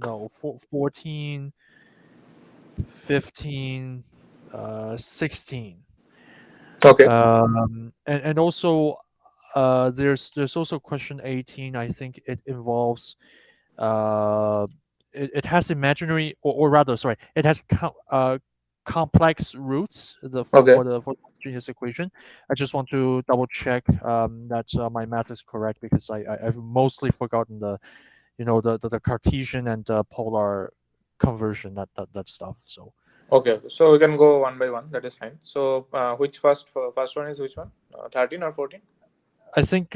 no, 14, 15, 16. Okay. And also there's also question 18. I think it involves uh, it has imaginary, or rather, sorry, it has complex roots Okay. for the homogeneous equation. I just want to double check that my math is correct, because I've mostly forgotten the the Cartesian and polar conversion, that stuff. So Okay. So we can go one by one. That is fine. So which first one is which one? 13 or 14? I think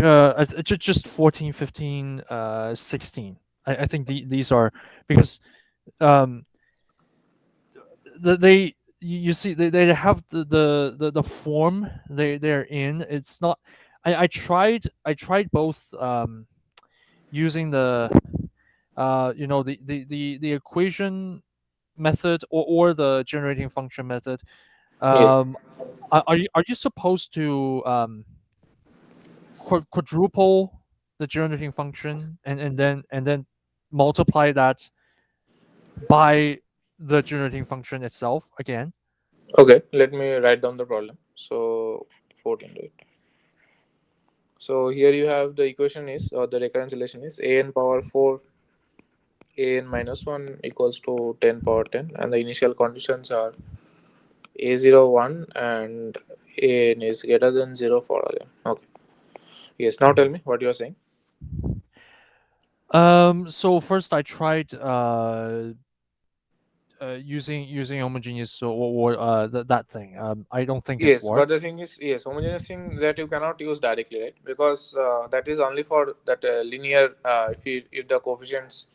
just 14, 15, 16. I think these are, because um, they you see they have the form they're in. It's not. I tried both, using the the equation method, or the generating function method. Yes. Um, are you supposed to quadruple the generating function, and then multiply that by the generating function itself again? Okay. Let me write down the problem. So 14, right? So here you have the equation is, or the recurrence relation is, a n power 4 a n minus 1 equals to 10 power 10, and the initial conditions are a01 and a n is greater than 0 for all n. Okay. Yes. Now tell me what you are saying. So first I tried using homogeneous, that thing. I don't think it Yes, but the worked. thing is, yes, homogeneous thing that you cannot use directly, right? Because that is only for that linear. If the coefficients,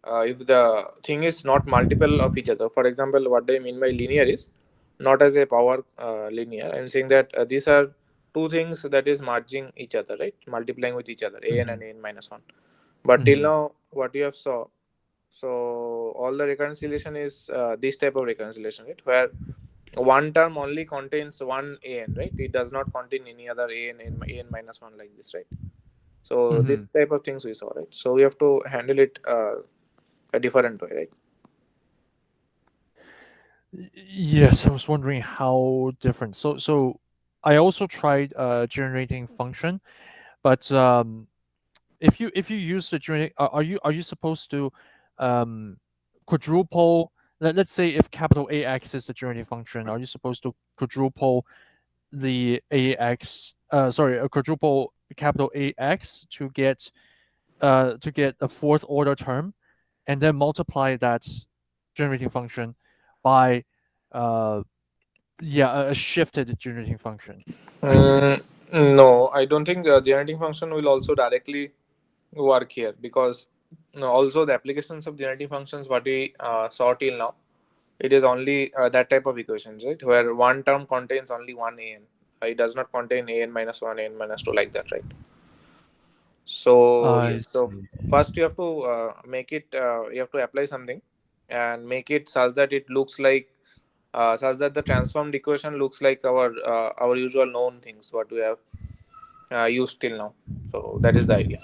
if the thing is not multiple of each other. For example, what I mean by linear is not as a power linear. I'm saying that these are two things that is merging each other, right? Multiplying with each other, a n Hmm. and a n minus one. But till Hmm. now, what you have saw, so all the reconciliation is this type of reconciliation, right? Where one term only contains one an, right? It does not contain any other an minus one like this, right? So this Hmm. type of things we saw, right? So we have to handle it a different way, right? Yes, I was wondering how different. So I also tried generating function, but if you use the generating, are you supposed to um, quadruple? Let's say if capital AX is the generating function, are you supposed to quadruple the AX? Sorry, quadruple capital AX to get a fourth order term, and then multiply that generating function by uh, a shifted generating function. Mm, no, I don't think generating function will also directly work here, because also the applications of generating functions what we saw till now, it is only that type of equations, right? Where one term contains only one an. It does not contain an minus one, an minus two like that, right? So I yes, so see. first you have to make it. You have to apply something and make it such that it looks like, such that the transformed equation looks like our usual known things what we have used till now. So that is the idea.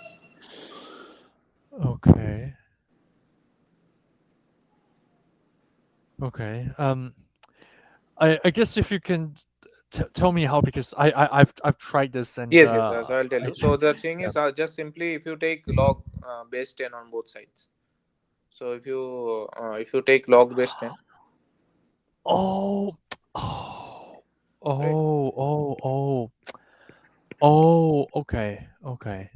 Okay. Okay. I guess if you can tell me how, because I've tried this, and Yes, yes. So I'll tell I you. So the thing yeah. is, just simply if you take log base 10 on both sides. So if you take log base 10, Oh. Oh. right? Oh. Oh. Oh. Oh. Okay. Okay.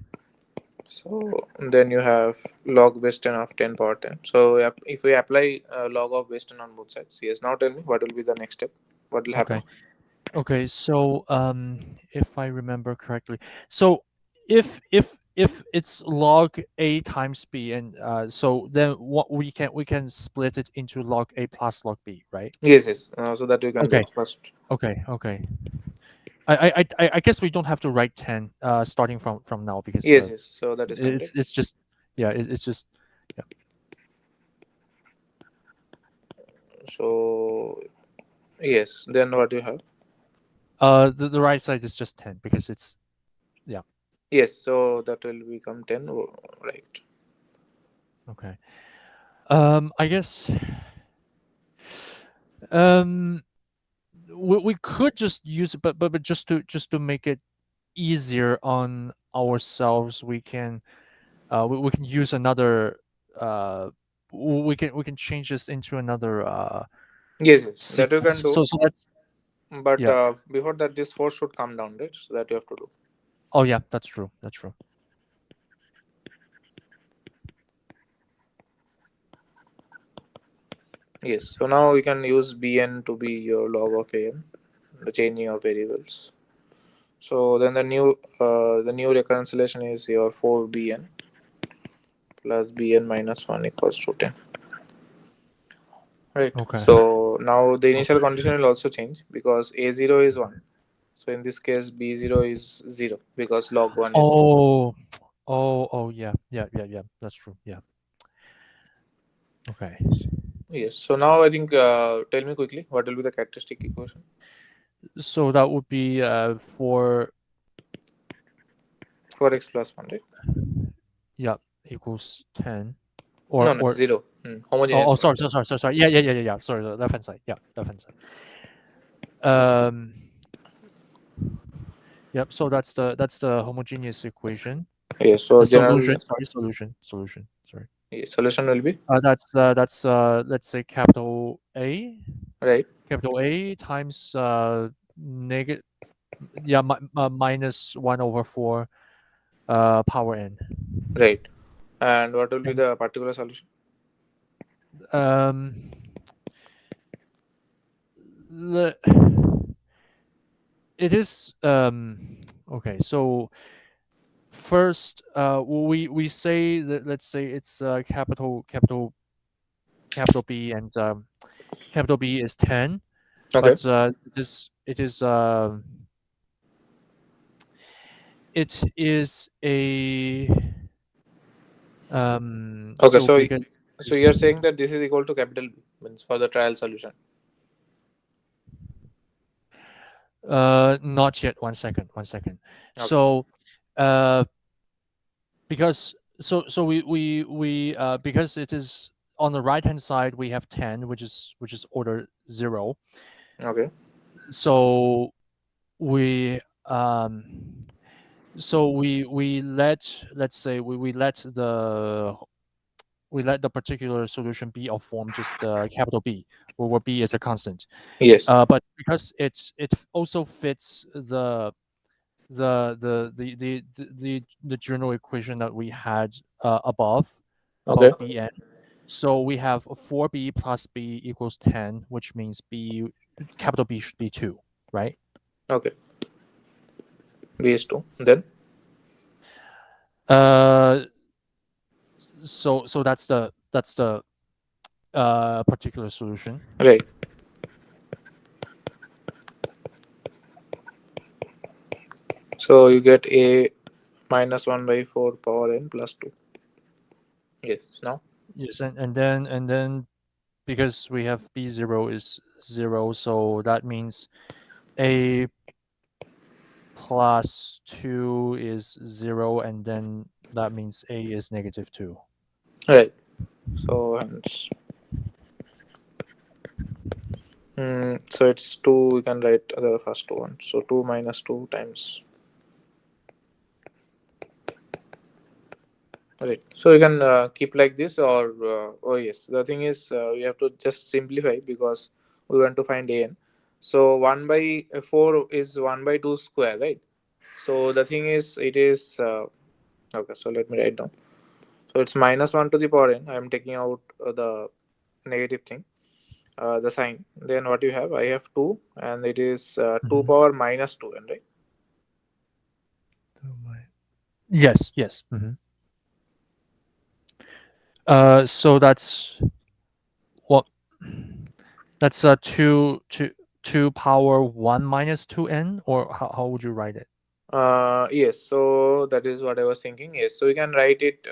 So then you have log base 10 of 10 power 10. So if we apply log of base 10 on both sides, yes. Now tell me what will be the next step? What will happen? Okay. Okay, so if I remember correctly, so if it's log a times b, and so then what we can split it into log a plus log b, right? Yes, yes. So that you can do Okay, it first. okay. I guess we don't have to write 10 starting from now, because Yes, yes. So that is fine, right? it's just, yeah, it's just, yeah. So yes. Then what you have? The right side is just 10, because it's, yeah. Yes. So that will become 10, right? Okay. I guess um we could just use it, but just to make it easier on ourselves, we can use another we can change this into another Yes, yes, that you can sequence. do. So that's But yeah. before that, this force should come down, right? So that you have to do. Oh yeah, that's true. That's true. Yes. So now we can use Bn to be your log of An, the chaining of variables. So then the new reconciliation is your 4Bn plus Bn minus 1 equals to 10. Right. Okay. So now the initial Okay. condition will also change because A0 is 1. So in this case, B0 is 0 because log 1 is 0. Oh, oh, yeah, yeah. That's true. Yeah. Okay. Yes. So now I think, tell me quickly what will be the characteristic equation? So that would be for 4x plus 1, right? yeah equals 10 No, no, or 0. oh, Homogeneous sorry, function. sorry, sorry, sorry, sorry. Yeah. Sorry, the left hand side. Yeah, left hand side. Um. Yep. So that's the homogeneous equation. Yes. So general, Solution. Sorry, solution. Solution. Sorry. yes, solution will be, That's let's say right, capital A times negative minus 1/4 power n. right. And what will be And the particular solution? um the it is okay. So first we say that, let's say it's capital B, and capital B is 10, Okay. but it is a Okay. so So, because so you're saying that this is equal to capital B means for the trial solution. not yet. One second. Okay. So uh because we because it is on the right hand side, we have 10, which is order 0. Okay. So we um we let's say we let the particular solution be of form just capital B, where B is a constant. Yes. But because it also fits the general equation that we had above, Okay. about Bn. So we have 4b plus b equals 10, which means capital B should be 2, right? Okay. B is 2. Then, Uh, so that's the particular solution. right. So you get A minus 1 by 4 power n plus 2. Yes. Now, Yes, and then because we have b0 is 0, so that means a plus 2 is 0, and then that means a is negative 2. right. So, so it's 2. We can write the first one. So 2 minus 2 times. Right. So you can keep like this, or oh yes, the thing is we have to just simplify because we want to find an. So 1/4 is 1/2 square, right? So the thing is, it is okay. So let me write down. So it's minus 1 to the power n. I am taking out the negative thing, the sign. Then what you have? I have 2, and it is 2 Mhm. power minus 2 n, right? Yes, yes. So what that's 2 power 1 minus 2n, or how would you write it? Yes. So that is what I was thinking. Yes. So we can write it.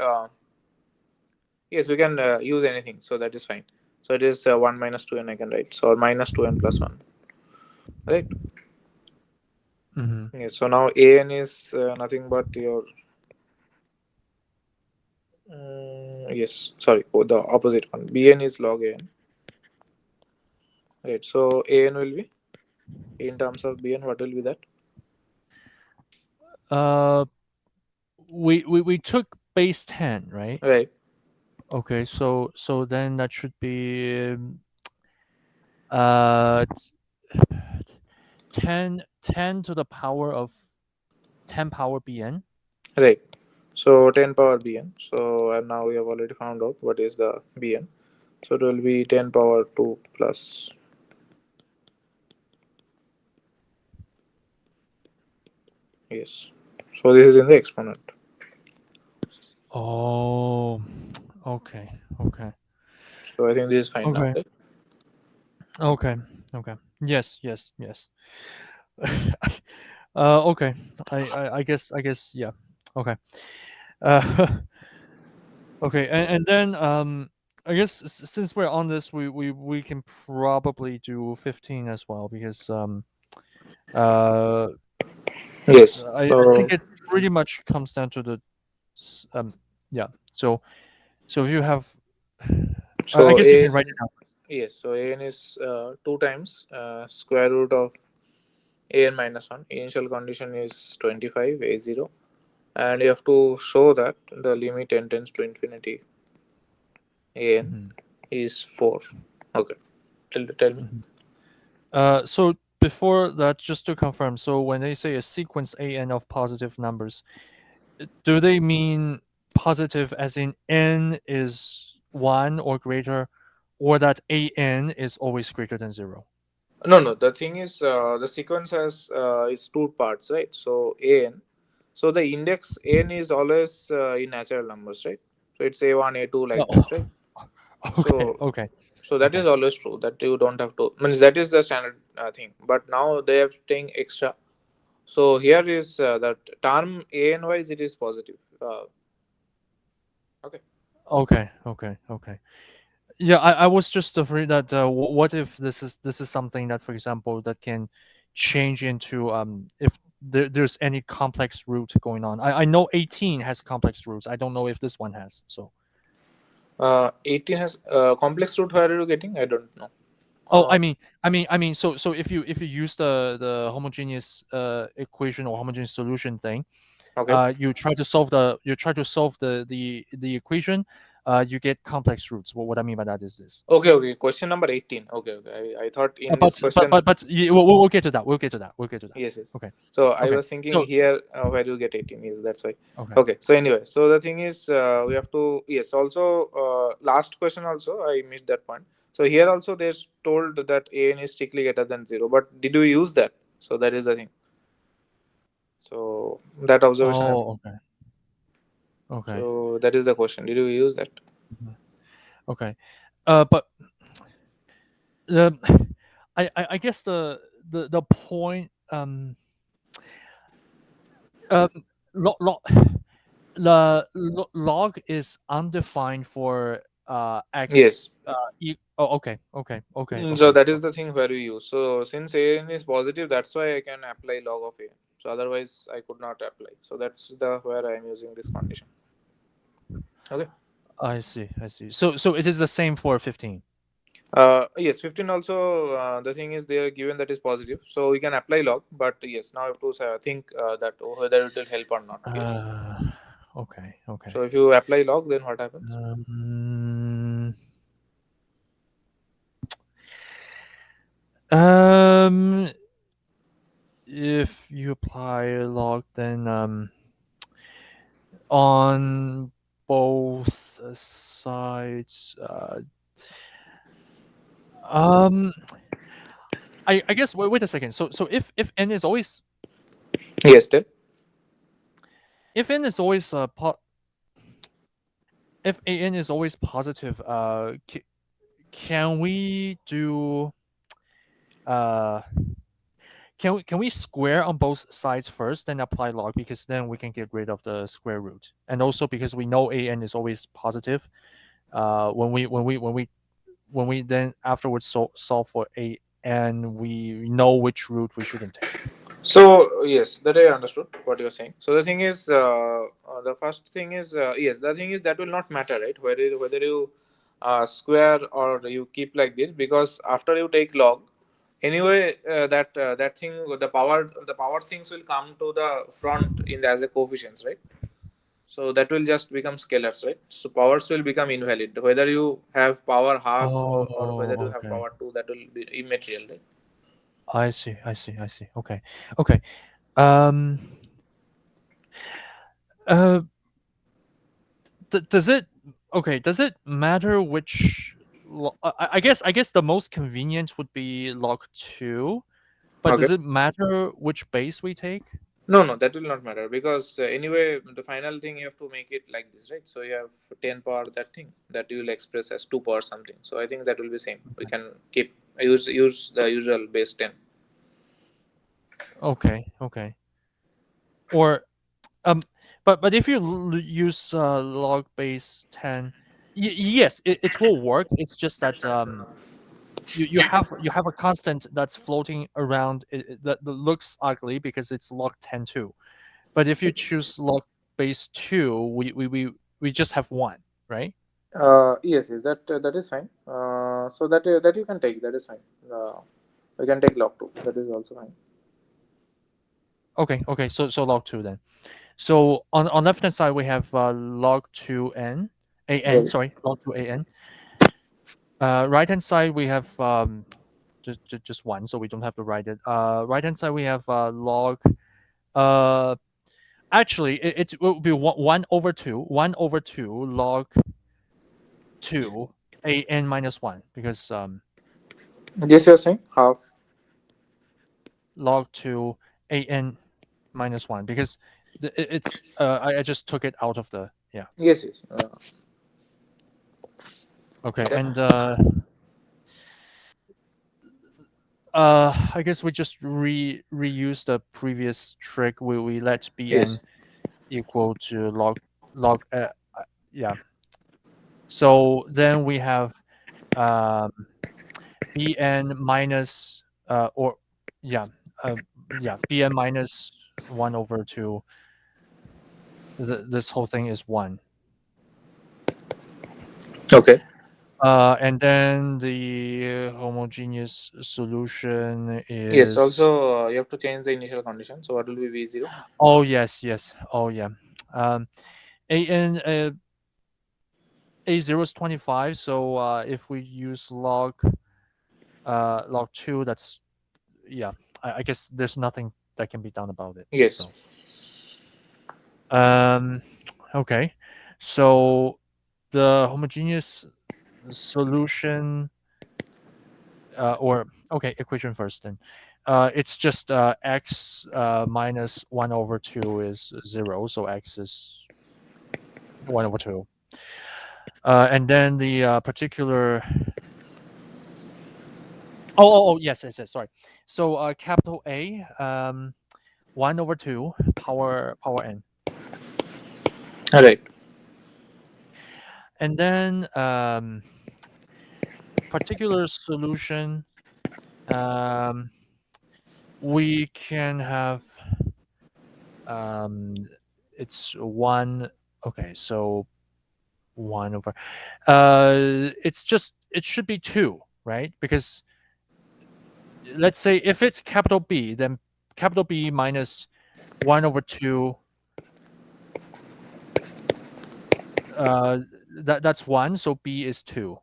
Yes, we can use anything, so that is fine. So it is 1 minus 2 n I can write. So or minus 2 n plus 1. Right? Hmm. Yes, so now an is nothing but your Yes, sorry, oh, the opposite one. Bn is log an. Right. So an will be in terms of bn. What will be that? Uh, we took base 10, right? Right. Okay, so then that should be uh t- 10 to the power of 10 power bn. Right. So 10 power bn. So and now we have already found out what is the bn. So it will be 10 power 2 plus. Yes. So this is in the exponent. Oh, okay, okay, So I think this is fine now, okay, right? okay, okay. Yes, yes, yes. Okay. I guess yeah. Okay. Uh, okay, and then I guess since we're on this, we can probably do 15 as well because uh Yes. I So think it pretty much comes down to the yeah. So if you have, I so guess you can write it an down. yes. So an is 2 times square root of an minus 1. Initial condition is 25 a0, and you have to show that the limit n tends to infinity an Hmm. is 4. Okay. Tell me. Hmm. So before that, just to confirm, so when they say a sequence an of positive numbers, do they mean positive as in n is 1 or greater, or that an is always greater than 0? No, no. The thing is, the sequence has is two parts, right? So an, so the index n is always in natural numbers, right? So it's a1, a2 like that, right? Oh, okay, So, okay, so that okay. is always true. That you don't have to. Means that is the standard thing. But now they are taking extra. So here is that term an wise it is positive. Okay. Okay, okay, okay. Yeah, I was just afraid that what if this is something that, for example, that can change into if there's any complex root going on. I know 18 has complex roots. I don't know if this one has. So 18 has complex root. Where are you getting? I don't know. oh, Uh, so if you use the homogeneous equation or homogeneous solution thing, okay. you try to solve the equation, you get complex roots. What I mean by that is this. Okay. Okay. Question number 18. Okay. Okay. I thought in this question. We'll get to that. We'll get to that. We'll get to that. Yes, yes. Okay. So I Okay. was thinking So here where you get 18 is that's why. okay. Okay. So anyway, so the thing is we have to yes. Also, last question also I missed that point. So here also there's told that an is strictly greater than zero. But did you use that? So that is the thing. So that observation. Oh, okay. Okay. So that is the question. Did you use that? Mhm. Okay. But the I guess the point um log log log is undefined for Yes. x oh, okay, okay, okay, So okay, that is okay. the thing where you use. So since an is positive, that's why I can apply log of an. So otherwise I could not apply. So that's the where I am using this condition. Okay. I see, I see. So it is the same for 15. Yes, 15 also, the thing is they are given that is positive. So we can apply log, but yes, now I have to think that whether it will help or not. Yes. Uh, okay, okay. So if you apply log, then what happens? Um, um, if you apply a log, then on both sides, um, I guess wait a second. So if n is always Yes, tell. if n is always if an is always positive, can we do uh can we square on both sides first, then apply log, because then we can get rid of the square root, and also because we know an is always positive. When we then afterwards solve for a, and we know which root we shouldn't take. So yes, that I understood what you're saying. So the thing is, the first thing is, yes, the thing is that will not matter, right? Whether you square or you keep like this, because after you take log, anyway, that thing, the power things will come to the front in the, as a coefficients, right? So that will just become scalars, right? So powers will become invalid. Whether you have power half, or whether you Oh, have okay. power two, that will be immaterial, right? I see. I see. I see. Okay. Okay. Um. Uh. Does it? Okay. Does it matter which? I guess the most convenient would be log two. But Okay. does it matter which base we take? No, no, that will not matter, because anyway, the final thing you have to make it like this, right? So you have 10 power that thing that you will express as 2 power something. So I think that will be same. We can keep use the usual base 10. Okay. Okay. Or um. But if you use log base 10, yes, it will work. It's just that you have a constant that's floating around that looks ugly because it's log 10 too. But if you choose log base 2, we just have one, right? Yes, yes, that is fine. So that you can take. That is fine. We can take log 2. That is also fine. Okay, okay, so log 2 then. So on left hand side we have log 2 n an, Right. sorry, log 2 an. Right hand side we have just one, so we don't have to write it. Right hand side we have log uh actually it will be 1/2 1/2 log 2 an minus 1 because Yes, you're saying half. log 2 an minus 1 because it's I just took it out of the yeah. Yes, yes. Okay, Okay. and I guess we just reuse the previous trick. We let bn Yes. equal to log yeah. So then we have um bn minus or yeah uh, yeah bn minus 1/2. This whole thing is 1. Okay. And then the homogeneous solution Yes. is Also, you have to change the initial condition. So what will be V0? oh yes yes oh yeah um an a0 is 25, so if we use log 2, that's yeah, I guess there's nothing that can be done about it. Yes. So um okay, so the homogeneous solution or okay, equation first then. It's just x minus 1/2 is 0, so x is 1/2. And then the particular yes yes yes, sorry. So capital A 1/2 power n. All right. And then particular solution, um, we can have um, it's 1. Okay, so 1/, it's just it should be 2, right? Because let's say if it's capital B, then capital B minus 1/2, uh, that's 1, so B is 2.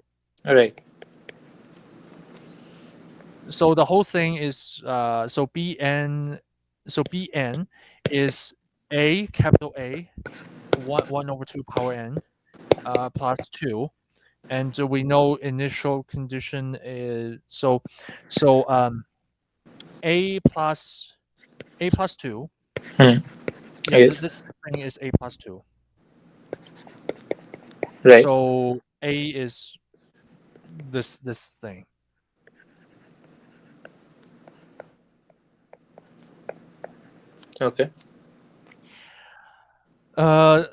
All right. So the whole thing is so Bn is A, capital A, 1/2 power n plus 2. And we know initial condition is a plus a plus 2. Hmm. Yeah, Yes. this thing is a plus 2. Right. So a is this thing. Okay. Uh,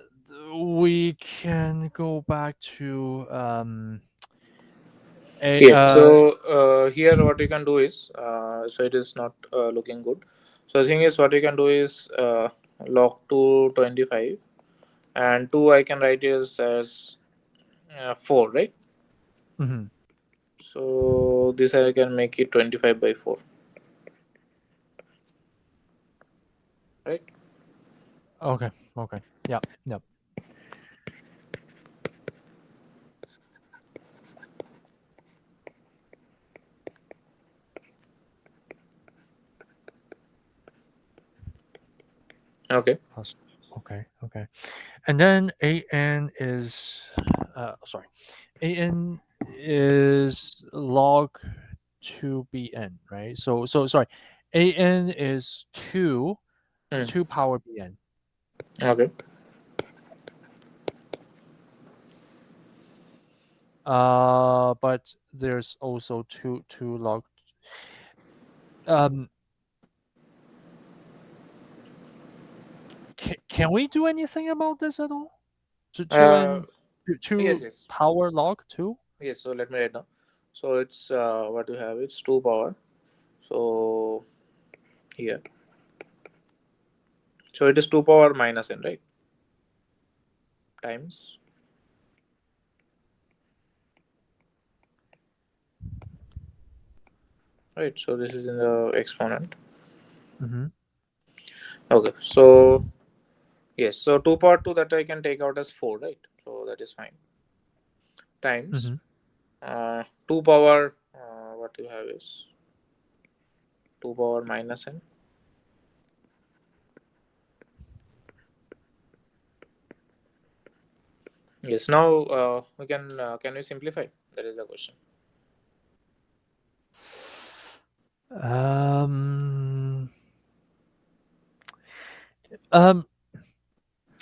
we can go back to a Yes. So here, what you can do is, so it is not looking good. So the thing is, what you can do is log 2 25, and 2 I can write is as 4, right? Mm-hmm. So this I can make it 25 by 4, right? Okay. Okay. Yep. Yep. Okay. Plus. Okay. Okay. And then an is sorry. An is log 2 bn, right? So sorry. An is 2 Hmm. 2 power bn. Okay. But there's also 2 log. Um, can we do anything about this at all? Two Uh, and yes, two yes, power log 2. yes. So let me write down. So it's what you have. It's 2 power. So here. So it is 2 power minus n, right? Times. Right. So this is in the exponent. Mm-hmm. Okay. So yes. So 2 power 2 that I can take out as 4, right? So that is fine. Times Mm-hmm. 2 power. What you have is 2 power minus n. Yes. Now we can we simplify? That is the question. Um. Um.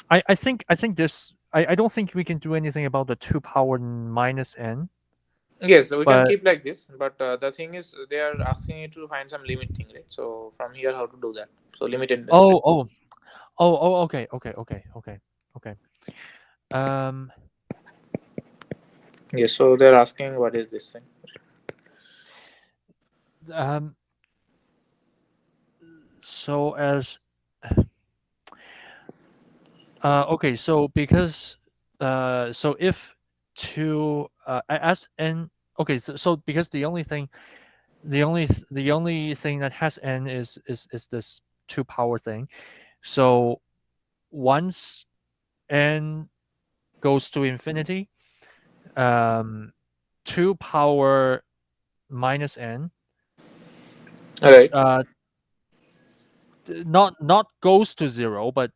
I think this. I don't think we can do anything about the 2 power minus n. Yes, so we can But keep like this, but the thing is, they are asking you to find some limit thing, right? So from here, how to do that? So limit intensity. oh oh oh okay okay okay okay okay. Um. Yes, so they're asking what is this thing? Um. So as okay, so because so if two as n, okay, so because the only thing that has n is this 2 power thing. So once n goes to infinity, um 2 power minus n, All right. uh not goes to 0, but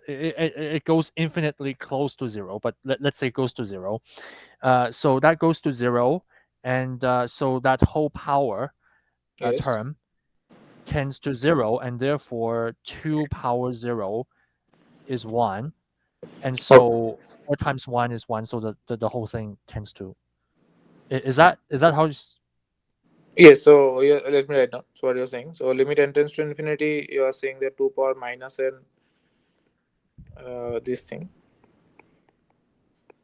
it goes infinitely close to 0, but let's say it goes to 0. So that goes to 0, and so that whole power Yes. term tends to 0, and therefore 2 power 0 is 1, and Okay. so 4 times 1 is 1, so the whole thing tends to. Is that how Yes. So yeah, let me write down. So what you're saying? So limit n tends to infinity. You are saying that 2 power minus n. This thing.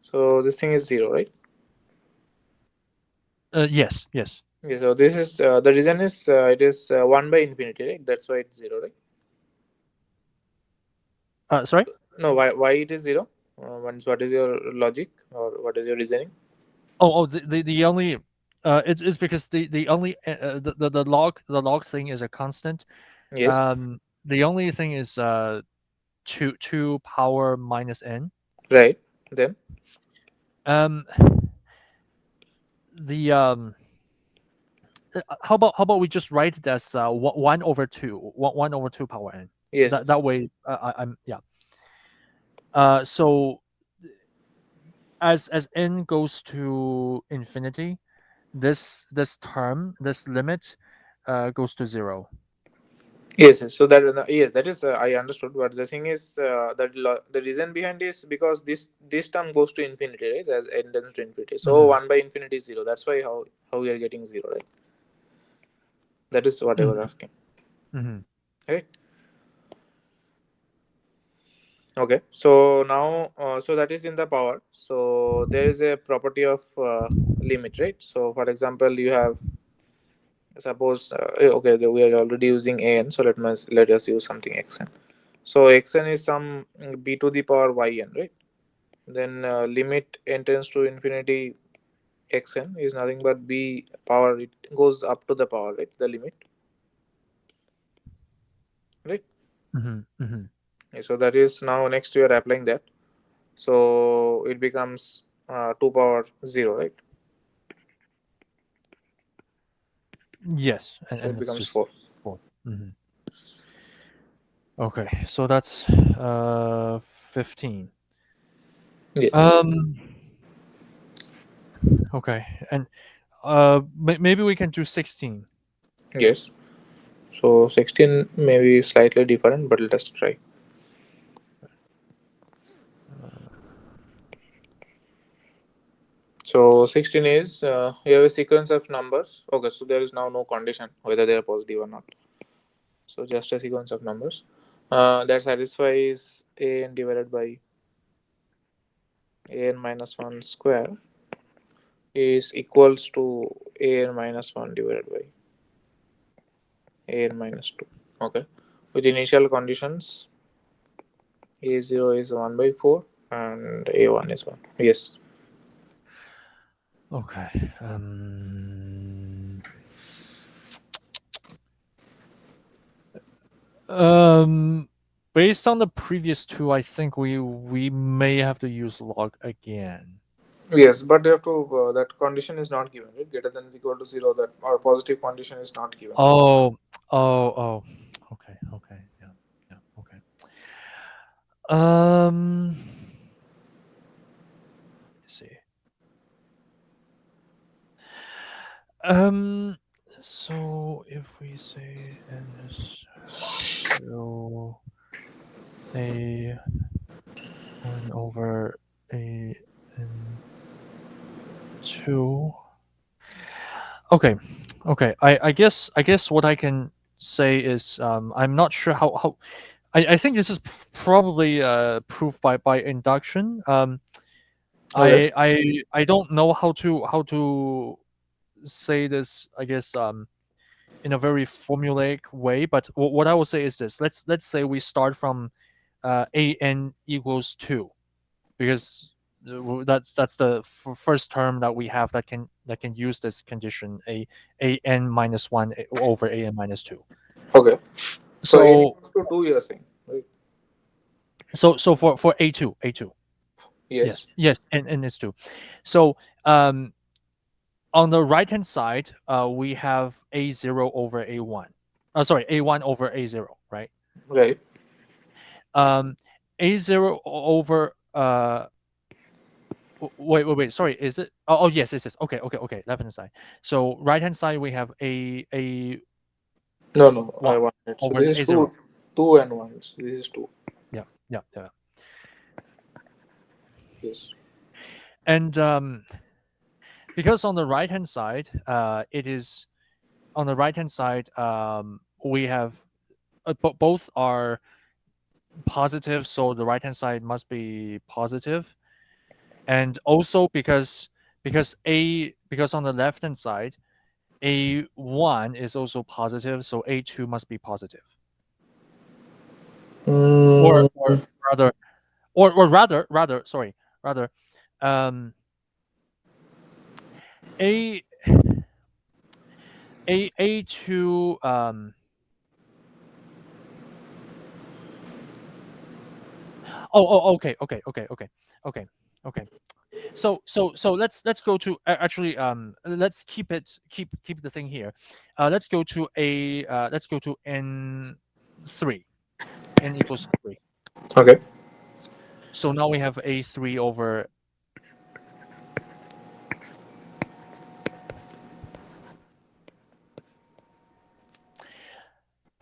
So this thing is 0, right? yes, yes. Yeah. So this is the reason is it is 1 by infinity, right? That's why it's 0, right? Sorry. No. Why it is 0? Once, what is your logic or what is your reasoning? The only it's because the only the log thing is a constant. Yes. The only thing is 2 power minus n. Right. Then. Um, the how about we just write it as 1 over 2, 1 over 2 power n. Yes. That Yes. way, I'm yeah. So as n goes to infinity, this term, this limit, goes to 0. Yes, yes. So that yes, that is I understood. But the thing is, the reason behind is because this term goes to infinity, right? As n tends to infinity. So Hmm. 1 by infinity is 0. That's why how we are getting 0, right? That is what I was Hmm. asking. Hmm. Right. Okay. So now, so that is in the power. So there is a property of limit, right? So for example, you have Suppose okay, we are already using an, so let us use something xn. So xn is some b to the power yn, right? Then limit n tends to infinity, xn is nothing but b power, it goes up to the power, right? The limit, right? Mm-hmm, mm-hmm. Yeah, so that is now next we are applying that. So it becomes 2 power 0, right? Yes, So it and it's becomes just 4. 4. Mm-hmm. Okay, so that's 15. Yes. Um, okay, and maybe we can do 16. Yes. So 16 may be slightly different, but let us try. Uh, So 16 is you have a sequence of numbers. Okay, so there is now no condition whether they are positive or not. So just a sequence of numbers that satisfies a n divided by a n minus 1 square is equals to a n minus 1 divided by a n minus 2. Okay. With initial conditions, a0 is 1 by 4 and a1 is 1. Yes. okay. Um, Based on the previous two, I think we may have to use log again. Yes, but you have to, that condition is not given, right? Greater than is equal to 0, that or positive condition is not given. Oh, oh. Okay, okay, yeah, yeah, okay. Let me see. Um, so if we say n is 2, a 1 over a n 2. Okay, okay. I guess what I can say is I'm not sure how I think this is probably proof by induction. Okay. I don't know how to say this. I guess in a very formulaic way, but what I will say is this: let's say we start from a n equals 2, because that's the first term that we have that can use this condition, a n minus 1 over a n minus 2. Okay. So n So equals to 2, you are saying, right? so for a2. Yes. Yes, and it's 2. So um on the right hand side, we have a0 over a1. Sorry, a1 over a0, right? Right. um a0 over wait, sorry, is it? Oh, yes, it is. Okay, left hand side. So right hand side we have a No, no, I 1 want it. So over this is a0. 2, 2 and 1. So this is 2. Yeah, yeah, yeah. Yes. And because on the right hand side, it is on the right hand side, we have both are positive, so the right hand side must be positive. And also because on the left hand side, a1 is also positive, so a2 must be positive. Or Mm, rather, or rather, sorry, rather, um, a a2. Okay, okay. So let's go to actually let's keep the thing here. Let's go to n3. N equals 3. okay. So now we have a3 over.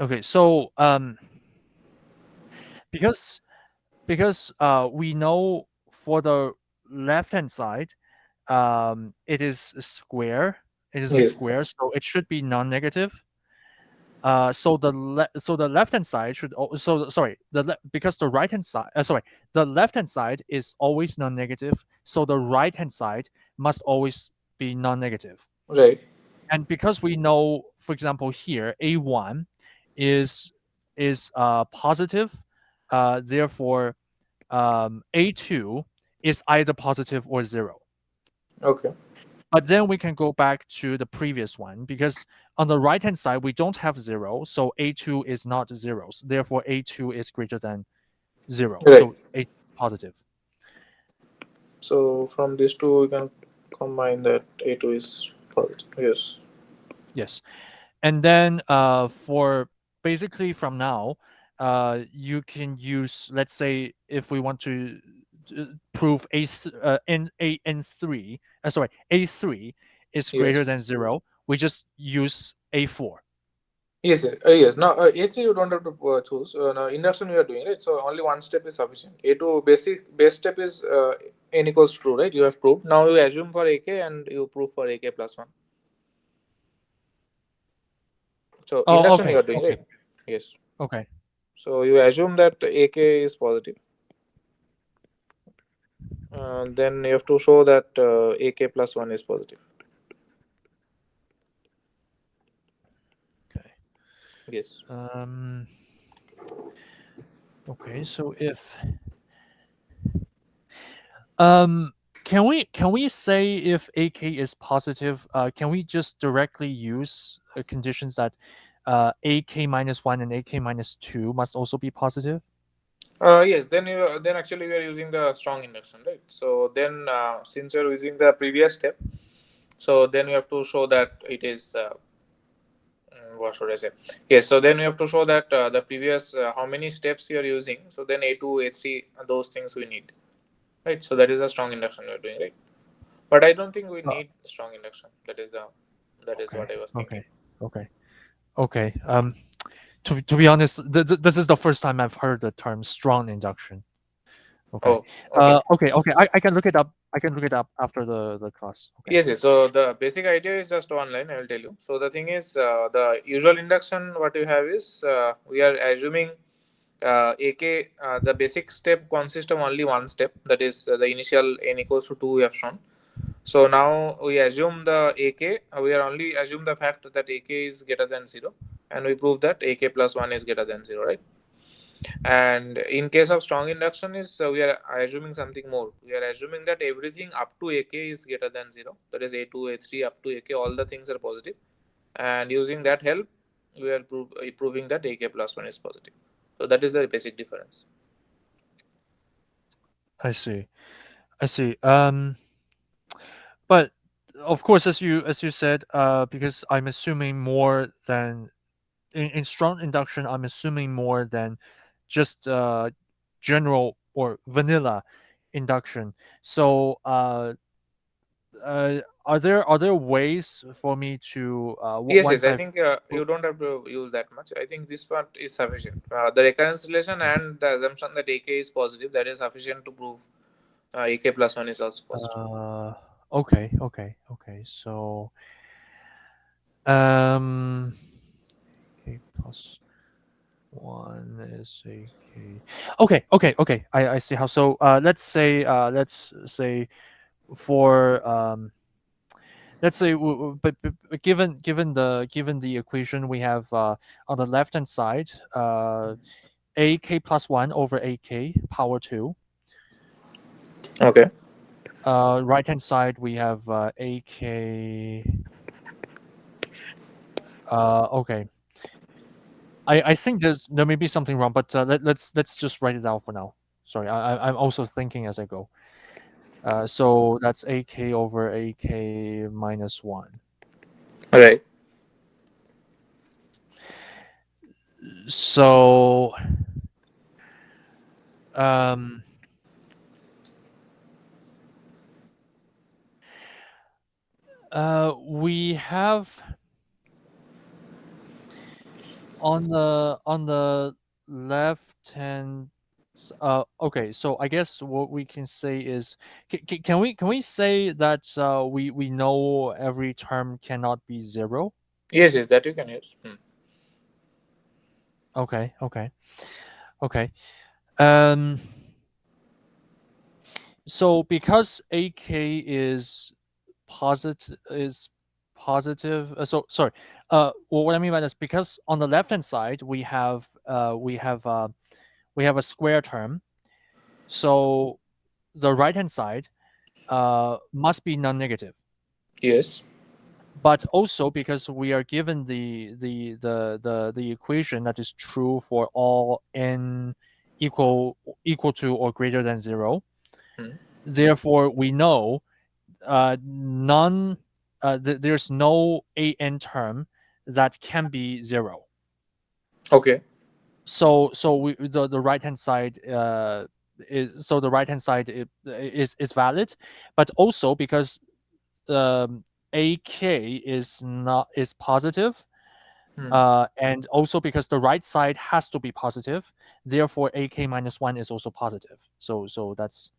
Okay, so because we know for the left hand side, it is a square. It is a Yes. square, so it should be non-negative. So the left hand side should so sorry because the right hand side sorry, the left hand side is always non-negative, so the right hand side must always be non-negative. Right. and because we know, for example, here a1 is positive, therefore a2 is either positive or zero. Okay. But then we can go back to the previous one because on the right hand side we don't have zero, so a2 is not zeros. Therefore, a2 is greater than zero, Right. so a positive. So from these two, we can combine that A2 is positive. Yes. Yes, and then for basically from now, you can use, let's say if we want to prove n3, sorry, a3 is greater Yes. than zero, we just use a4. Yes, yes. Yes. Now, A3 you don't have to choose. Now, induction we are doing, right? So only one step is sufficient. A2 base step is n equals true, right? You have proved. Now you assume for AK and you prove for AK plus 1. So Oh, induction you okay, are doing, okay, right? Yes. okay, So you assume that AK is positive. Then you have to show that AK plus 1 is positive. okay. Yes. Um, okay, so if um, can we say if AK is positive? Can we just directly use conditions that AK minus one and AK minus two must also be positive? Yes, then actually we are using the strong induction, right? So then since you are using the previous step, so then you have to show that it is what should I say? Yes, so then you have to show that the previous how many steps you are using. So then A2, A3, those things we need, right? So that is a strong induction we are doing, right? But I don't think we Uh, need strong induction. That is okay, what I was thinking. okay, okay, okay. To be honest, this is the first time I've heard the term strong induction. Okay. Oh, okay. Okay. Okay. I can look it up. I can look it up after the class. Okay. Yes, yes. So the basic idea is just one line. I will tell you. So the thing is, the usual induction what you have is we are assuming AK. The basic step consists of only one step. That is the initial n equals to 2 we have shown. So now we assume the AK. We are only assume the fact that AK is greater than 0, and we prove that AK plus 1 is greater than 0, right? And in case of strong induction is we are assuming something more. We are assuming that everything up to AK is greater than 0. That is A2, A3 up to AK, all the things are positive. And using that help, we are proving that AK plus 1 is positive. So that is the basic difference. I see. I see. But of course, as you said, because I'm assuming more than in strong induction, I'm assuming more than just general or vanilla induction. So are there ways for me to Yes, yes. once I I've think you don't have to use that much. I think this part is sufficient. The recurrence relation and the assumption that AK is positive, that is sufficient to prove AK plus 1 is also positive. uh okay, okay, okay, so um k plus one is a k. Okay, okay, okay, I see how. So let's say for let's say but given the equation we have on the left hand side, ak plus 1 over ak power 2. Okay. Right hand side we have ak. Okay, I think there may be something wrong, but let's just write it out for now. Sorry, I'm also thinking as I go. So that's ak over ak minus 1. All right. So um we have on the left hand. Okay, so I guess what we can say is, can we say that we know every term cannot be zero? Yes, yes, that you can use. Hmm. Okay, okay, okay. Um, so because AK is positive. So sorry. Well, what I mean by this, because on the left hand side we have a square term, so the right hand side must be non-negative. Yes. But also because we are given the equation that is true for all n equal to or greater than 0. Hmm. Therefore, we know none there's no an term that can be 0. Okay. So the right hand side the right hand side is valid, but also because ak is positive, Hmm. and also because the right side has to be positive, therefore ak minus 1 is also positive. So that's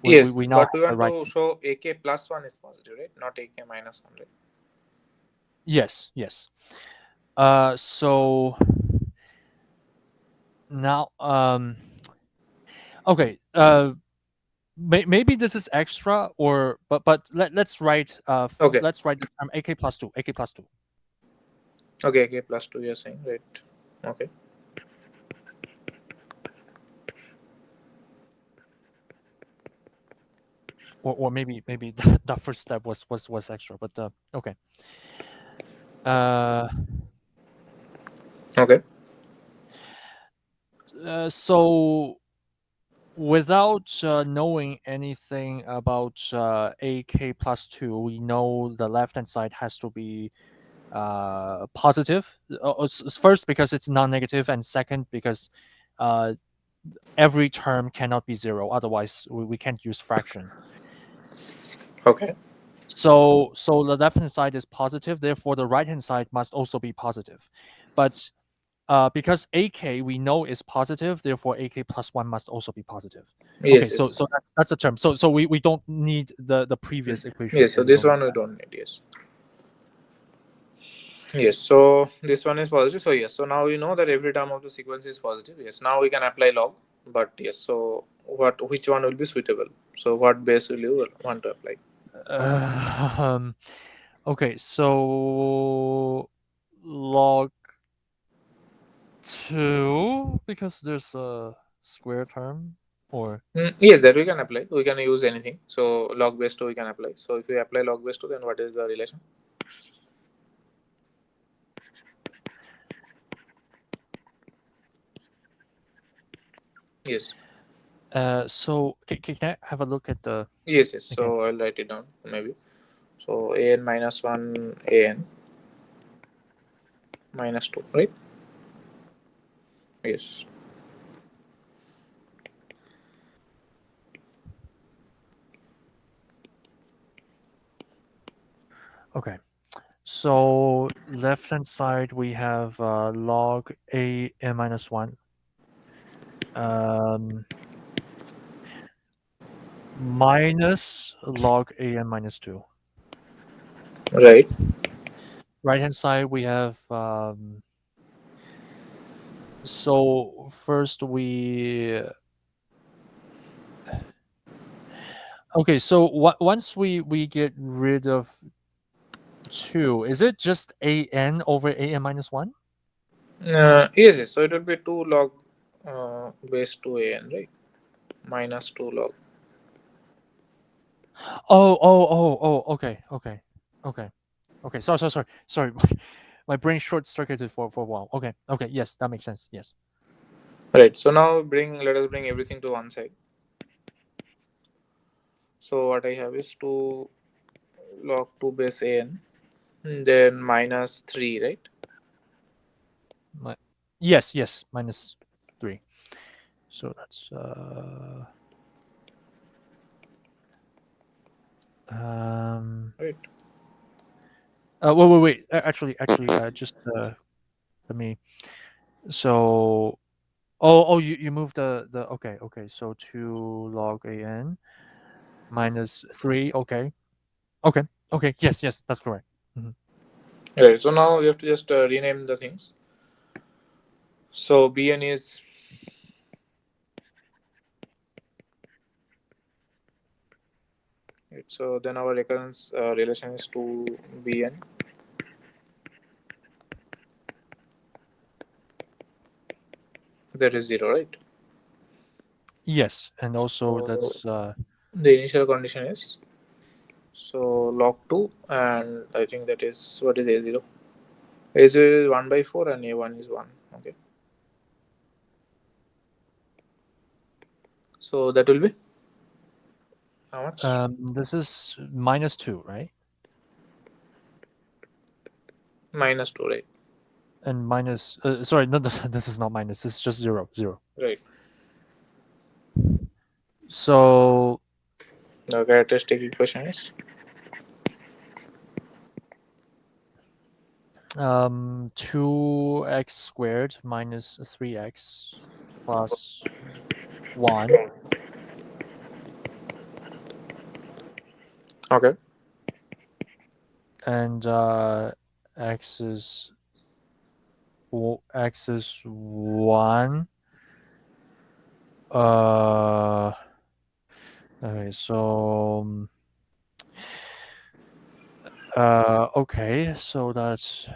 Yes, we now but have we the want right. to show AK plus 1 is positive, right? Not AK minus 1, right? Yes, yes. So now okay, maybe this is extra, or but Okay. let's write the term ak plus 2, Okay, AK plus 2, you're saying, right? Okay. or maybe that first step was extra, but okay. uh Okay. so without knowing anything about ak plus 2, we know the left hand side has to be positive. First, because it's non-negative, and second, because uh, every term cannot be 0, otherwise we can't use fraction. Okay. So the left hand side is positive, therefore the right hand side must also be positive. But because ak we know is positive, therefore ak plus 1 must also be positive. Okay, Yes, so yes. so that's a term. So we don't need the previous equation, Yes, so so we this don't need one we that. don't need, yes. Yes, so this one is positive. So yes, so now we know that every term of the sequence is positive. Yes, now we can apply log. But yes, so which one will be suitable? So what base will you want to apply? um, okay, so log 2, because there's a square term, or Yes, that we can apply. We can use anything. So log base 2 we can apply. So if we apply log base 2, then what is the relation? Yes. so can I have a look at the Yes, yes. again? So I'll write it down maybe. So an minus 1 an minus 2, right? Yes. Okay, so left hand side we have log a n minus 1 um, minus log a n minus 2. Right. Right hand side we have so first we okay, so once we get rid of 2, is it just an over an minus 1? Yes, yes. So it will be 2 log base 2 an, right? Minus 2 log. Okay, okay, okay, okay. Sorry. My brain short circuited for a while. Okay, okay. Yes, that makes sense. Yes. Right. So now let us bring everything to one side. So what I have is 2 log 2 base an, then minus 3, right? My, yes, minus 3. So that's um Right. wait. Actually, just let me. So you moved the okay. So 2 log an minus 3. Okay. Yes, that's correct. Mhm. Right. So now you have to just rename the things. So bn is Right. So then our recurrence relation is 2bn. That is 0, right? Yes, and also So that's the initial condition is, so log 2, and I think that is, what is a0? A0 is 1 by 4 and a1 is 1. Okay. So that will be how much? this is -2, right? Minus 2, right? And minus sorry, no, this is not minus. This is just zero, zero. Right. So The characteristic equation is 2x squared minus 3x plus 1, okay. and x is x is 1. Uh, okay, so okay, so that's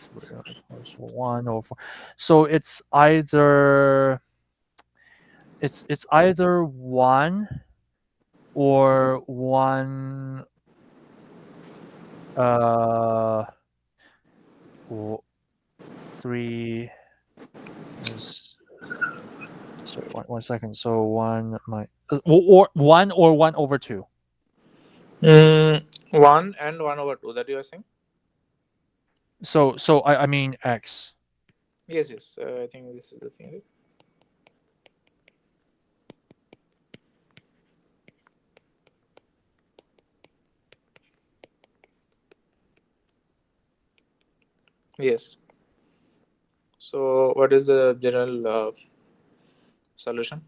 three plus 1 over 4. So it's either 1 or 1 uh 3 is, sorry, 1 second. So 1 my or 1 or 1 over 2. 1 and 1 over 2, that you are saying? So I mean x. Yes, yes. I think this is the thing, right? Yes. So what is the general solution?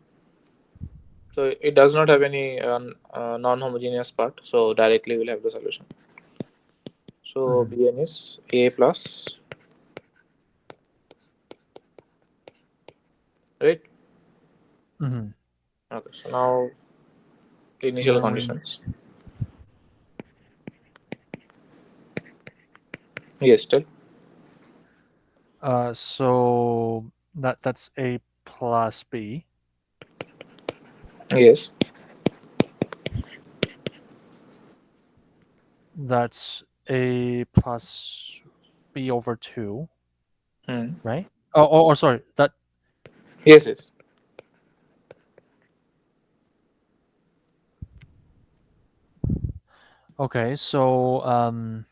So it does not have any non-homogeneous part. So directly we'll have the solution. So Hmm. Bn is a plus, right? Hmm. Okay. So now the initial Then conditions. Yes, tell. so that's a plus b. Yes. That's a plus b over 2, Hmm. right? Oh, sorry. That Yes, yes. okay. So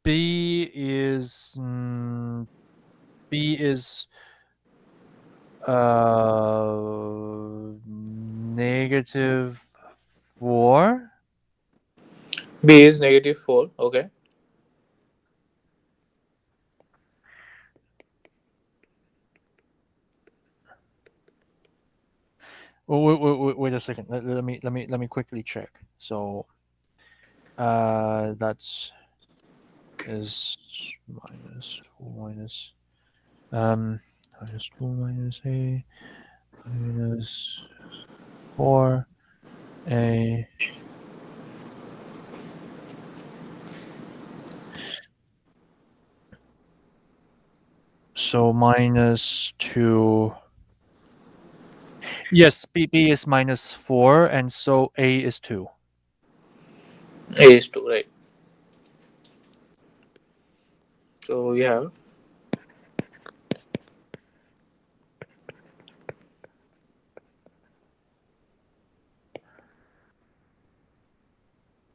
b is b is -4. B is -4. Okay. Oh, wait a second. Let me quickly check. So that's is -2 um -2 minus a -4 a, so -2. Yes, b is -4, and so a is 2. A is 2, right? So we have,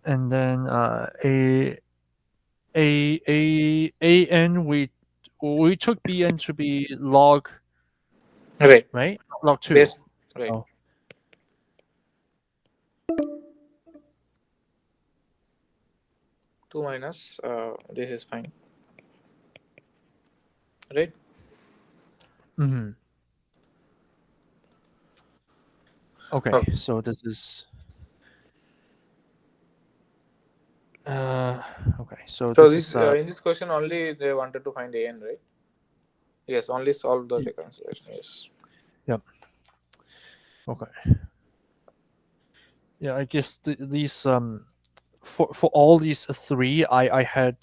And then an, we took bn to be log, right, right? Log 2. base, right. Oh. 2 minus, this is fine, right? Hmm. Okay, Okay. so this is uh okay, so So this this, is in this question only they wanted to find an, right? Yes, only solve the y- reconciliation. Yes. yep. Okay. Yeah, I guess these for all these three, I had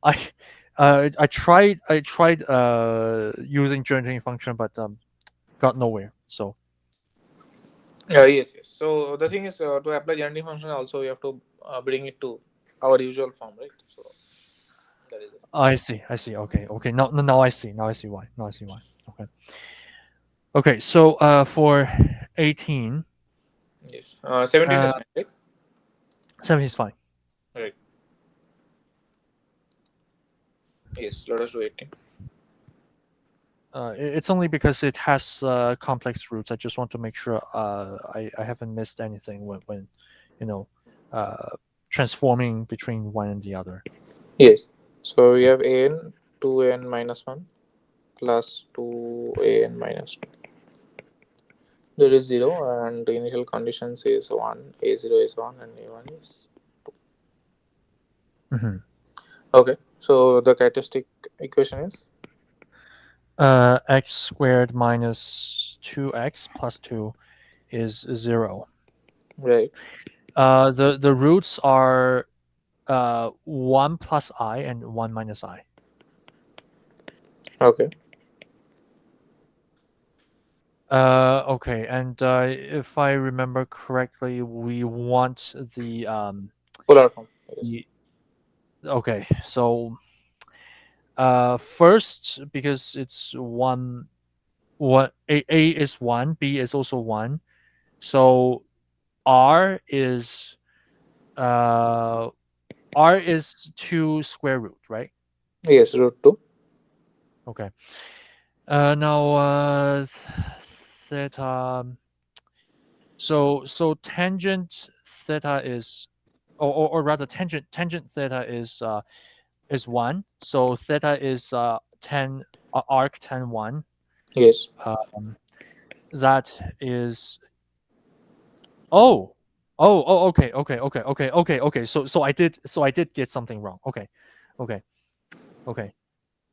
I I tried using generating function, but got nowhere. So Yes, yes. So the thing is, to apply generating function, also you have to bring it to our usual form, right? So that is it. I see, I see. Okay, okay. Now I see. Now I see why. Now I see why. Okay, okay. So for 18, Yes. 17 is uh, fine, right? 70 is fine. Right. Yes. Let us do 18. It's only because it has complex roots. I just want to make sure I haven't missed anything when you know uh, transforming between one and the other. Yes. So we Yeah. have an 2n minus 1 plus 2an minus 2. There is 0 and the initial conditions is 1, a0 is 1 and a1 is. Mhm. Okay. So the characteristic equation is. X squared minus 2x plus 2 is 0. Right. The roots are 1 plus I and 1 minus I. Okay. Okay, and if I remember correctly, we want Polar form. Yes. the okay. So first, because it's one, what A is one, B is also one, so R is uh R is two square root, right? Yes. Root 2. Okay. Now theta. So tangent theta is, or rather tangent theta is one. So theta is 10 arc 10 1. Yes. Um, that is oh okay. So I did get something wrong. Okay, okay, okay.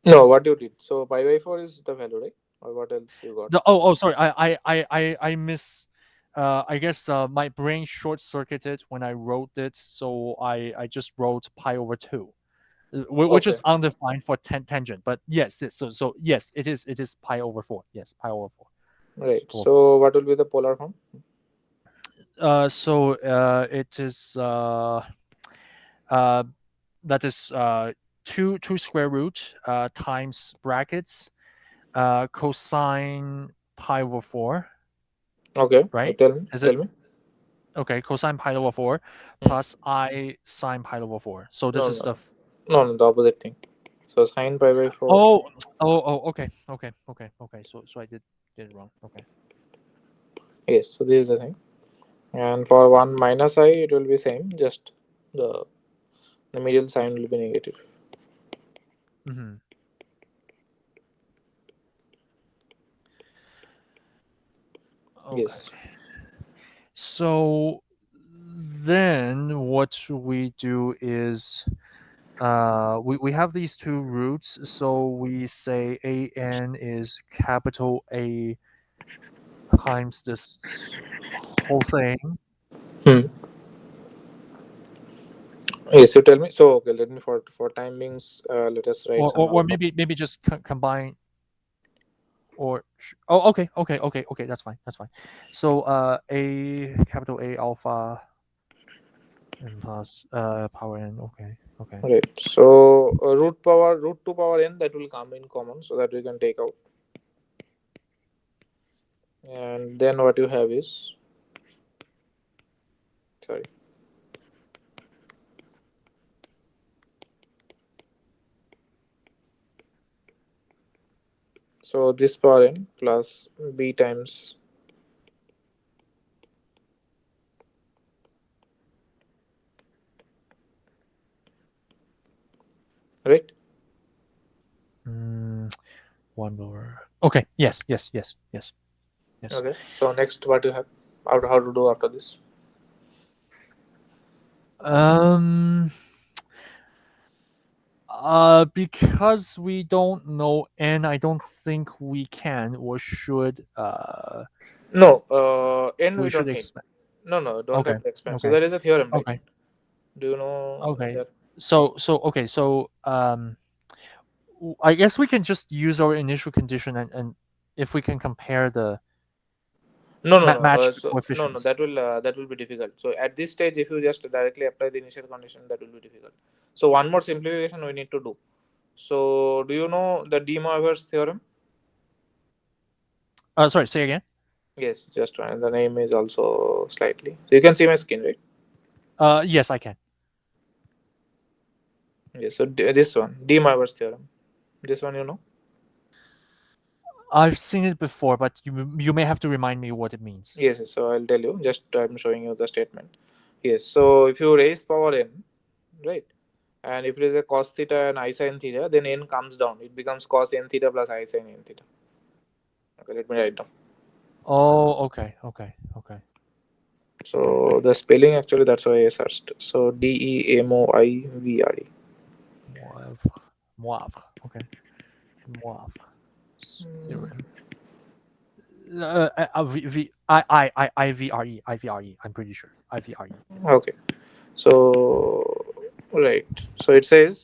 No, what you did. So pi by 4 is the value, right? Or what else you got? Sorry, I miss. I guess my brain short circuited when I wrote it, so I just wrote pi over two, which Okay. is undefined for tangent. But yes, so yes, it is pi over four. Yes, pi over four. Right. Over four. So what will be the polar form? So it is uh that is two square root times brackets cosine pi over four, Okay. right? Tell me. Is Tell it me. okay? Cosine pi over four Hmm. plus I sine pi over four. So No, this is no, the no, no. The opposite thing. So sine pi by 4. oh okay. So I did it wrong. Okay. Yes. So this is the thing. And for 1 minus I, it will be same. Just the the middle sign will be negative. Hmm. Okay. Yes. So then what we do is we have these two roots, so we say an is capital A times this whole thing, Hmm. Yes. You tell me. So okay. Let me for timings. Let us write some or alpha. maybe just combine, or okay, that's fine, that's fine. So A capital A alpha and plus power n. Okay, okay. Right. So root 2 power n, that will come in common, so that we can take out. And then what you have is, sorry. So this power n plus b times, right? Mm, one lower. Okay. Yes. Okay. So next, what you have? How to do after this? Um. Because we don't know, and I don't think we can or should. No, n We we should don't need. expand. No, no, don't Okay. have to expand. So Okay. there is a theorem, right? Okay. Do you know Okay. that? So okay. I guess we can just use our initial condition, and if we can compare the No, no, no. match the No, no. coefficients. That will be difficult. So at this stage, if you just directly apply the initial condition, that will be difficult. So one more simplification we need to do. So do you know the De Moivre's theorem? Sorry. Say again. Yes, just the name is also slightly. So you can see my screen, right? Yes, I can. Yes. So this one, De Moivre's theorem. This one, you know. I've seen it before, but you may have to remind me what it means. Yes, yes. So I'll tell you. Just I'm showing you the statement. Yes. So if you raise power n, right, and if it is a cos theta and I sin theta, then n comes down. It becomes cos n theta plus I sin n theta. Okay, let me write down. Oh, okay, okay, okay, okay. So the spelling actually that's why I searched. So Demoivre. Moivre, Moivre. Okay, Moivre theorem. IVRE. I'm pretty sure. IVRE. Okay. So right. So it says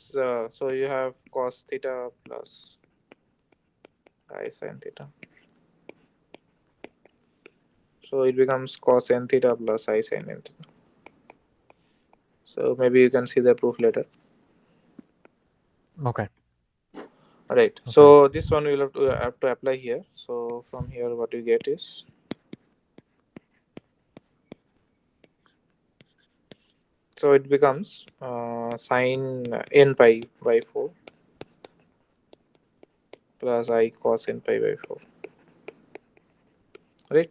so you have cos theta plus I sin theta. So it becomes cos n theta plus I sin n theta. So maybe you can see the proof later. Okay, Right. okay, So this one we'll have to apply here. So from here, what you get is so it becomes sine n pi by 4 plus I cos n pi by 4. Right.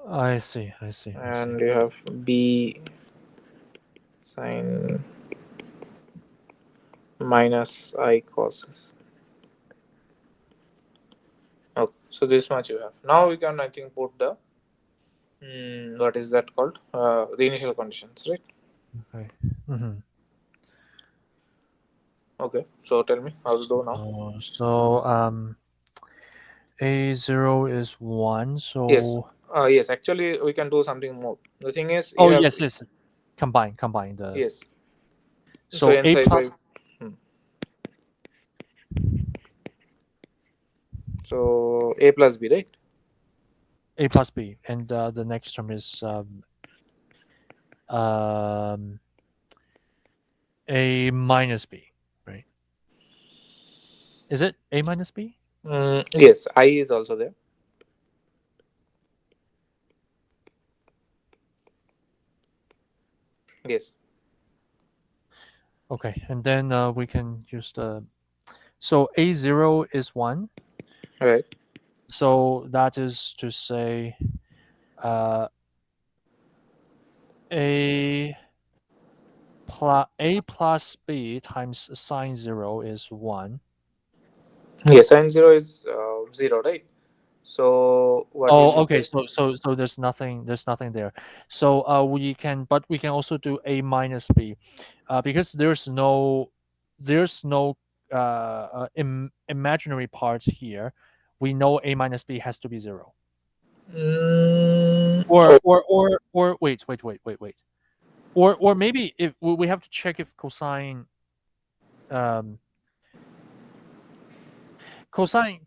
I see. I see. I see. And you have b sine minus I cos. Okay. So this much you have. Now we can I think put the what is that called? The initial conditions, right? Okay. Mm-hmm. Okay. So tell me how to do now. A0 is 1. Yes. So Yes. Actually, we can do something more. The thing is, you oh have yes, yes. Combine the. yes. So So n A psi by plus hmm. So a plus b, right? B, and the next term is um, A minus B, right? Is it A minus B? Yes, I is also there. Yes. Okay, and then we can use the. So A0 is 1. Right. So that is to say uh, A A plus B times sine 0 is 1. Yes, sine zero is 0, right? So what will Oh, you okay. get? So there's nothing there. So we can also do A minus B, because there's no imaginary part here. We know A minus B has to be 0. Oh, Or wait. Or maybe if we have to check if um cosine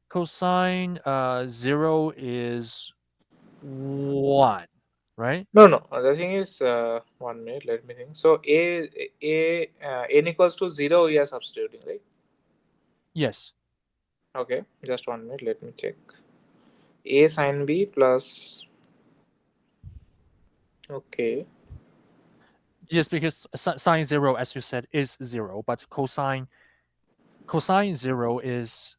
cosine 0 is 1, right? no, no. The thing is, 1 minute. Let me think. So n equals to 0. We are substituting, right? Yes. Okay. Just 1 minute. Let me check. A sine b plus. Okay. Yes, because sine 0, as you said, is 0, but cosine 0 is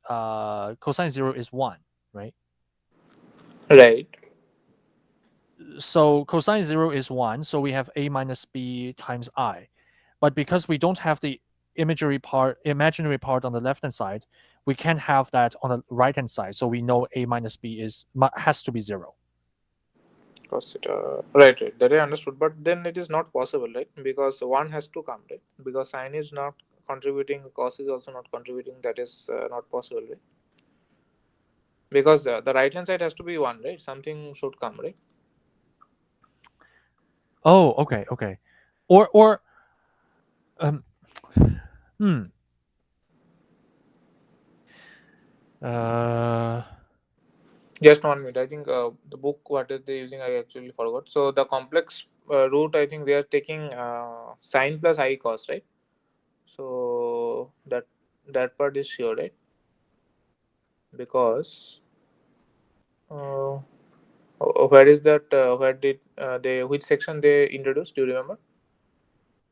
1, right? Right. So cosine 0 is 1, so we have A minus B times I. But because we don't have the imaginary part on the left hand side, we can't have that on the right hand side. So we know A minus B has to be 0. Cos theta. Right, right. That I understood. But then it is not possible, right? Because one has to come, right? Because sine is not contributing, cos is also not contributing. That is not possible, right? because the right hand side has to be 1, right? Something should come, right? Oh, okay, okay. Or um hmm uh Just 1 minute. I think the book what are they using, I actually forgot. So the complex root, I think they are taking sine plus I cos, right? So that part is sure, right? Because uh, where is that? Where did they? Which section they introduced? Do you remember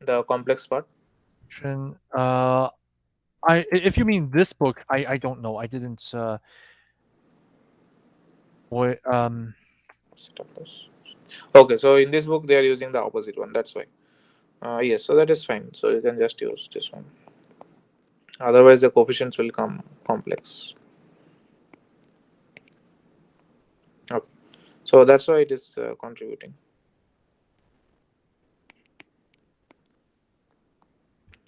the complex part? function if you mean this book, I don't know. I didn't what Setup plus. Okay, so in this book they are using the opposite one. That's why. Yes, so that is fine. So you can just use this one. Otherwise, the coefficients will come complex. Okay, so that's why it is contributing.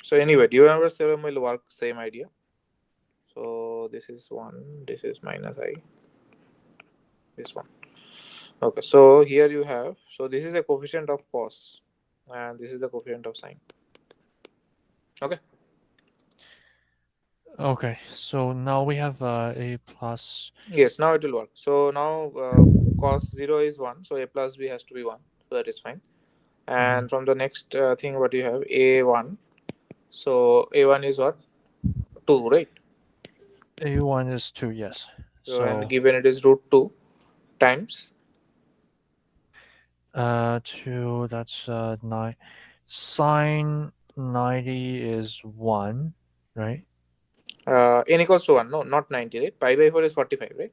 So anyway, do you remember theorem will work same idea? So this is 1, this is minus I, this one. Okay, so here you have, so this is a coefficient of cos and this is the coefficient of sine. Okay. okay. So now we have a plus Yes, now it will work. So now cos 0 is 1, so a plus b has to be 1, so that is fine. mhm. And from the next thing what you have, a1, so a1 is what, 2, right? A1 is 2, yes. So and So given it is root 2 times 2, that's 9. Sine 90 is 1, right? n equals to 1, no, not 90, right? Pi by 4 is 45, right?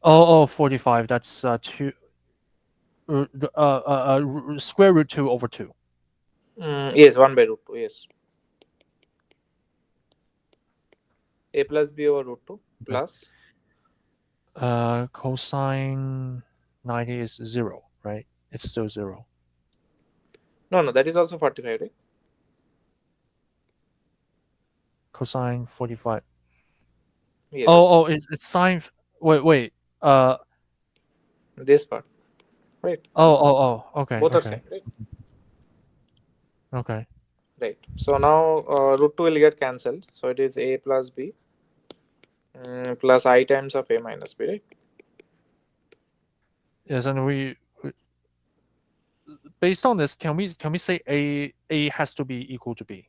Oh, 45. That's 2 square root 2 over 2. Yes, 1 by root 2, yes. A plus b over root 2 Okay. plus, Cosine 90 is 0, right? It's still 0. no, no, that is also 45, right? Cosine 45. Yes, yes. Oh, it's sine. Wait. Uh, This part, right? Okay, Both are okay, same, right? okay. Right. So now root 2 will get cancelled. So it is a plus b plus I times of a minus b, right? Yes, and based on this, can we say a has to be equal to b?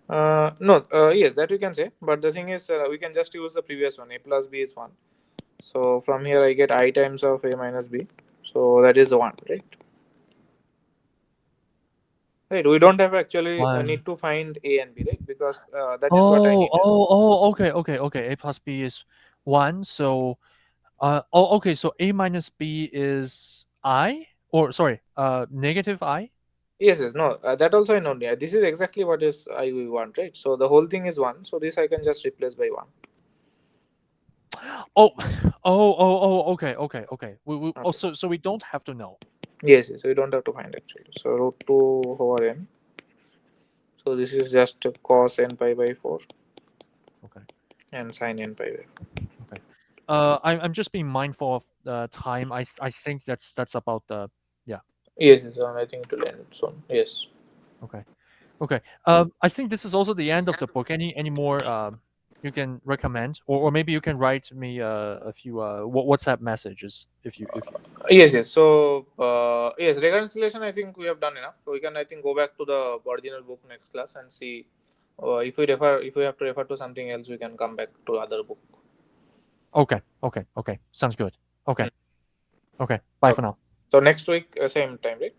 No, yes, that we can say. But the thing is, we can just use the previous one. A plus b is 1. So from here I get I times of a minus b. So that is 1, right? Right. We don't have actually One. need to find a and b, right? Because that is what I needed. Okay. A plus b is 1. So okay. So a minus b is I, or sorry, negative I. Yes, yes, no, that also I know. Yeah, this is exactly what is I we want, right? So the whole thing is 1. So this I can just replace by 1. Oh, okay. Okay. So we don't have to know. Yes, yes. So you don't have to find actually. So root 2 over n. So this is just cos n pi by 4 Okay. and sin n pi by 4. Okay. I'm just being mindful of the time. I think that's about the yeah. Yes, yes. I think it will end soon. Yes. Okay. Okay. I think this is also the end of the book. Any more you can recommend, or maybe you can write me a few WhatsApp messages if you. Yes, yes. So yes, reconciliation. I think we have done enough. So we can I think go back to the original book next class and see if we have to refer to something else, we can come back to other book. Okay. Sounds good. Okay. Mm. Okay. Bye for Okay. now. So next week same time, right?